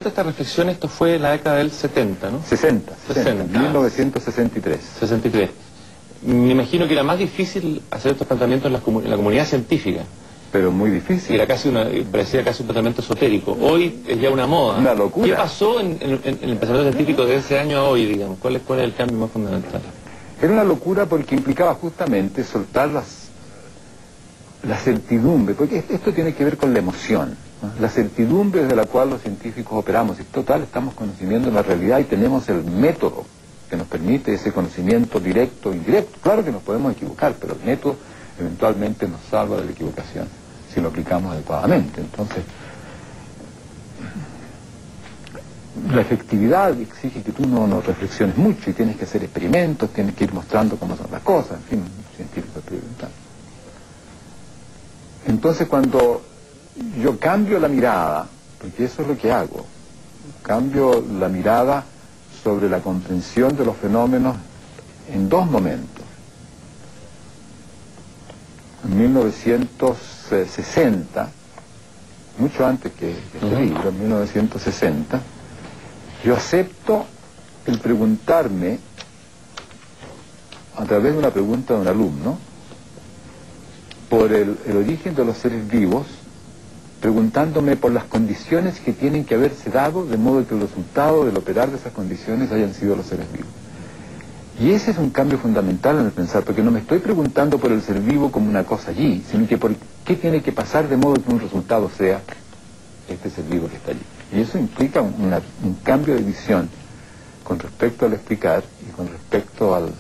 Esta reflexión, esto fue en la década del 70, ¿no? 60, 1963. 63. Me imagino que era más difícil hacer estos planteamientos en la comunidad científica. Pero muy difícil. Era parecía casi un planteamiento esotérico. Hoy es ya una moda. Una locura. ¿Qué pasó en el pensamiento científico de ese año a hoy, digamos? ¿Cuál es el cambio más fundamental? Era una locura porque implicaba justamente soltar la certidumbre, porque esto tiene que ver con la emoción, ¿no? La certidumbre de la cual los científicos operamos. Y total, estamos conociendo la realidad y tenemos el método que nos permite ese conocimiento directo o indirecto. Claro que nos podemos equivocar, pero el método eventualmente nos salva de la equivocación si lo aplicamos adecuadamente. Entonces, la efectividad exige que tú no reflexiones mucho y tienes que hacer experimentos, tienes que ir mostrando cómo son las cosas, en fin, un científico experimental. Entonces, cuando yo cambio la mirada, porque eso es lo que hago, cambio la mirada sobre la comprensión de los fenómenos en dos momentos. En 1960, mucho antes que este libro, en 1960, yo acepto el preguntarme, a través de una pregunta de un alumno, por el origen de los seres vivos, preguntándome por las condiciones que tienen que haberse dado, de modo que el resultado del operar de esas condiciones hayan sido los seres vivos. Y ese es un cambio fundamental en el pensar, porque no me estoy preguntando por el ser vivo como una cosa allí, sino que por qué tiene que pasar de modo que un resultado sea este ser vivo que está allí. Y eso implica un cambio de visión con respecto al explicar y con respecto al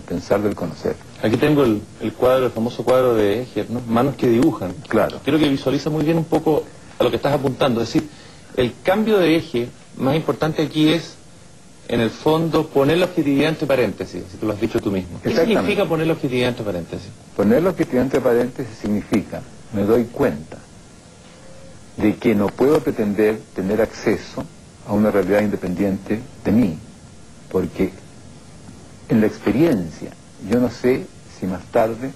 pensar del conocer. Aquí tengo el cuadro, el famoso cuadro de Escher, ¿no? Manos que dibujan. Claro. Creo que visualiza muy bien un poco a lo que estás apuntando. Es decir, el cambio de eje más importante aquí es, en el fondo, poner la objetividad entre paréntesis, si tú lo has dicho tú mismo. ¿Qué significa poner la objetividad entre paréntesis? Poner la objetividad entre paréntesis significa, me doy cuenta de que no puedo pretender tener acceso a una realidad independiente de mí, porque en la experiencia yo no sé si más tarde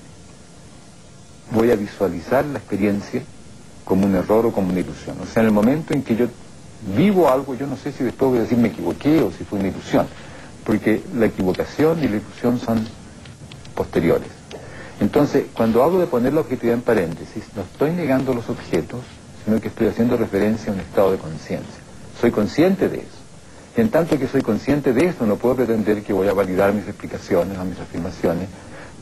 voy a visualizar la experiencia como un error o como una ilusión. O sea, en el momento en que yo vivo algo, yo no sé si después voy a decir me equivoqué o si fue una ilusión, porque la equivocación y la ilusión son posteriores. Entonces, cuando hablo de poner la objetividad en paréntesis, no estoy negando los objetos, sino que estoy haciendo referencia a un estado de conciencia. Soy consciente de eso. Y en tanto que soy consciente de eso, no puedo pretender que voy a validar mis explicaciones o mis afirmaciones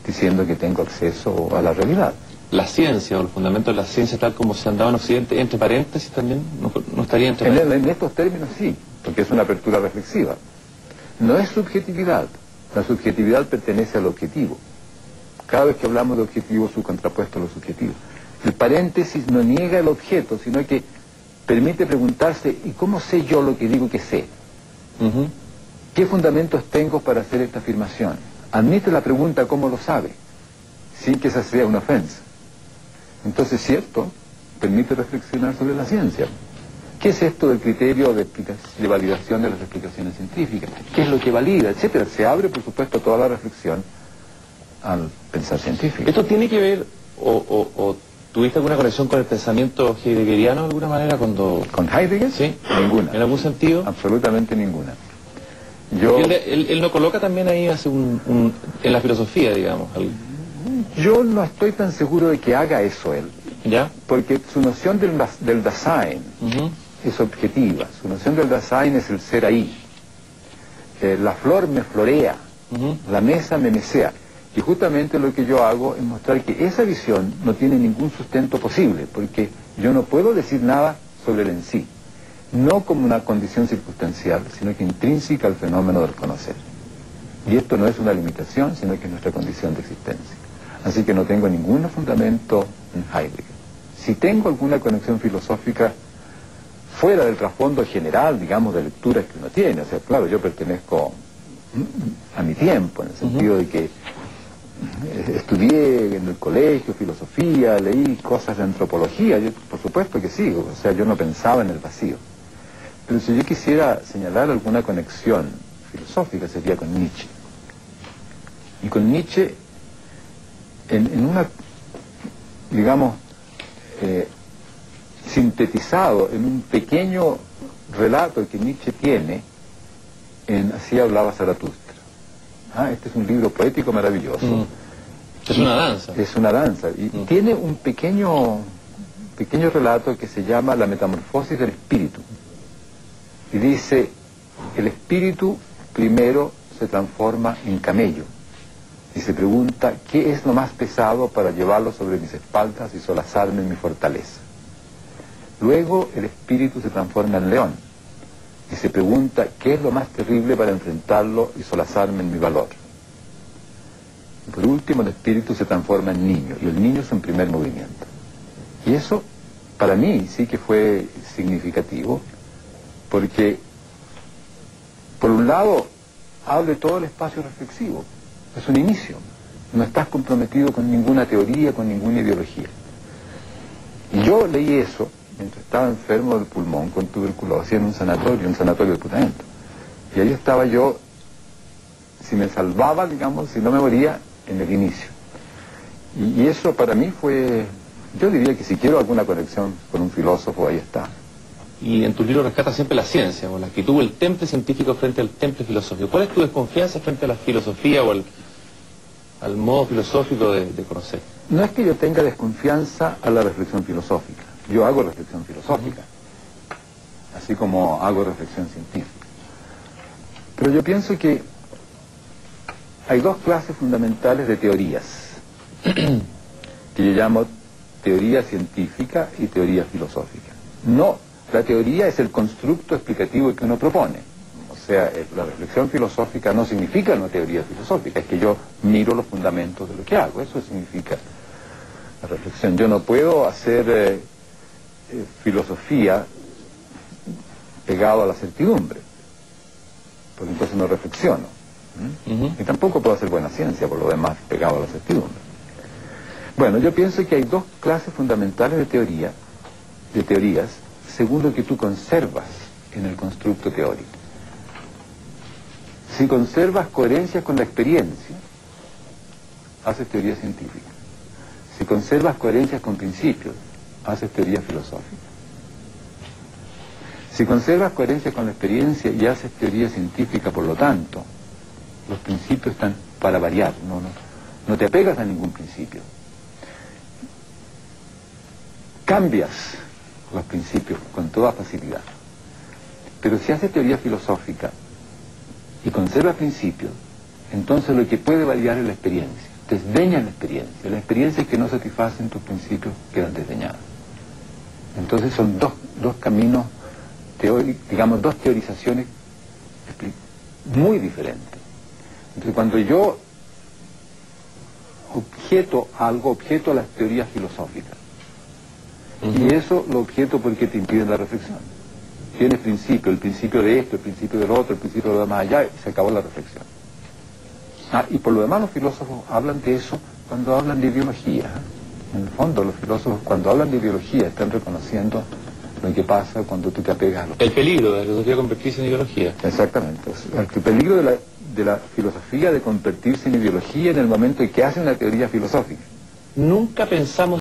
diciendo que tengo acceso a la realidad. La ciencia o el fundamento de la ciencia tal como se han dado en Occidente, entre paréntesis también, no estaría entre paréntesis. En estos términos sí, porque es una apertura reflexiva. No es subjetividad. La subjetividad pertenece al objetivo. Cada vez que hablamos de objetivo, su contrapuesto a lo subjetivo. El paréntesis no niega el objeto, sino que permite preguntarse, ¿y cómo sé yo lo que digo que sé? ¿Qué fundamentos tengo para hacer esta afirmación? Admite la pregunta ¿cómo lo sabe? Sin que esa sea una ofensa. Entonces, cierto, permite reflexionar sobre la ciencia. ¿Qué es esto del criterio de validación de las explicaciones científicas? ¿Qué es lo que valida? Etcétera. Se abre, por supuesto, toda la reflexión al pensar científico. ¿Esto tiene que ver o tuviste alguna conexión con el pensamiento heideggeriano de alguna manera cuando...? ¿Con Heidegger? Sí. Ninguna. ¿En algún sentido? Absolutamente ninguna. Él lo coloca también ahí hace en la filosofía, digamos. Yo no estoy tan seguro de que haga eso él. ¿Ya? Porque su noción del Dasein es objetiva. Su noción del Dasein es el ser ahí. La flor me florea. La mesa me mesea. Y justamente lo que yo hago es mostrar que esa visión no tiene ningún sustento posible, porque yo no puedo decir nada sobre el en sí, no como una condición circunstancial, sino que intrínseca al fenómeno del conocer. Y esto no es una limitación, sino que es nuestra condición de existencia. Así que no tengo ningún fundamento en Heidegger. Si tengo alguna conexión filosófica fuera del trasfondo general, digamos, de lecturas que uno tiene, o sea, claro, yo pertenezco a mi tiempo, en el sentido de que estudié en el colegio filosofía, leí cosas de antropología, yo, por supuesto que sí, o sea, yo no pensaba en el vacío. Pero si yo quisiera señalar alguna conexión filosófica sería con Nietzsche. Y con Nietzsche, en una, digamos, sintetizado en un pequeño relato que Nietzsche tiene en Así hablaba Zaratustra. Este es un libro poético maravilloso. Es una danza. Es una danza. Y tiene un pequeño relato que se llama La metamorfosis del espíritu. Y dice, el espíritu primero se transforma en camello. Y se pregunta, ¿qué es lo más pesado para llevarlo sobre mis espaldas y solazarme en mi fortaleza? Luego el espíritu se transforma en león. Y se pregunta, ¿qué es lo más terrible para enfrentarlo y solazarme en mi valor? Y por último, el espíritu se transforma en niño, y el niño es un primer movimiento. Y eso, para mí, sí que fue significativo, porque, por un lado, abre todo el espacio reflexivo. Es un inicio. No estás comprometido con ninguna teoría, con ninguna ideología. Y yo leí eso mientras estaba enfermo del pulmón con tuberculosis en un sanatorio de Putaendo. Y ahí estaba yo, si me salvaba, digamos, si no me moría, en el inicio. Y eso para mí fue, yo diría que si quiero alguna conexión con un filósofo, ahí está. Y en tu libro rescatas siempre la ciencia, o la actitud, el temple científico frente al temple filosófico. ¿Cuál es tu desconfianza frente a la filosofía o al modo filosófico de conocer? No es que yo tenga desconfianza a la reflexión filosófica. Yo hago reflexión filosófica, así como hago reflexión científica. Pero yo pienso que hay dos clases fundamentales de teorías, que yo llamo teoría científica y teoría filosófica. No, la teoría es el constructo explicativo que uno propone. O sea, la reflexión filosófica no significa una teoría filosófica, es que yo miro los fundamentos de lo que hago. Eso significa la reflexión. Yo no puedo hacer filosofía pegado a la certidumbre, porque entonces no reflexiono. Y tampoco puedo hacer buena ciencia, por lo demás, pegado a la certidumbre. Bueno, yo pienso que hay dos clases fundamentales de teorías, según lo que tú conservas en el constructo teórico. Si conservas coherencia con la experiencia, haces teoría científica. Si conservas coherencias con principios, haces teoría filosófica. Si conservas coherencia con la experiencia y haces teoría científica, por lo tanto, los principios están para variar, no te apegas a ningún principio. Cambias los principios con toda facilidad. Pero si haces teoría filosófica y conservas principios, entonces lo que puede variar es la experiencia. Desdeñas la experiencia. Las experiencias que no satisfacen tus principios quedan desdeñadas. Entonces son dos caminos teóricos, digamos, dos teorizaciones muy diferentes. Entonces cuando yo objeto algo, objeto las teorías filosóficas. Y eso lo objeto porque te impide la reflexión. Tienes principio, el principio de esto, el principio del otro, el principio de lo más allá, y se acabó la reflexión. Y por lo demás los filósofos hablan de eso cuando hablan de ideología. En el fondo los filósofos cuando hablan de ideología están reconociendo lo que pasa cuando tú te apegas a lo que... El peligro de la filosofía convertirse en ideología. Exactamente. El peligro de la filosofía de convertirse en ideología en el momento en que hace una teoría filosófica. Nunca pensamos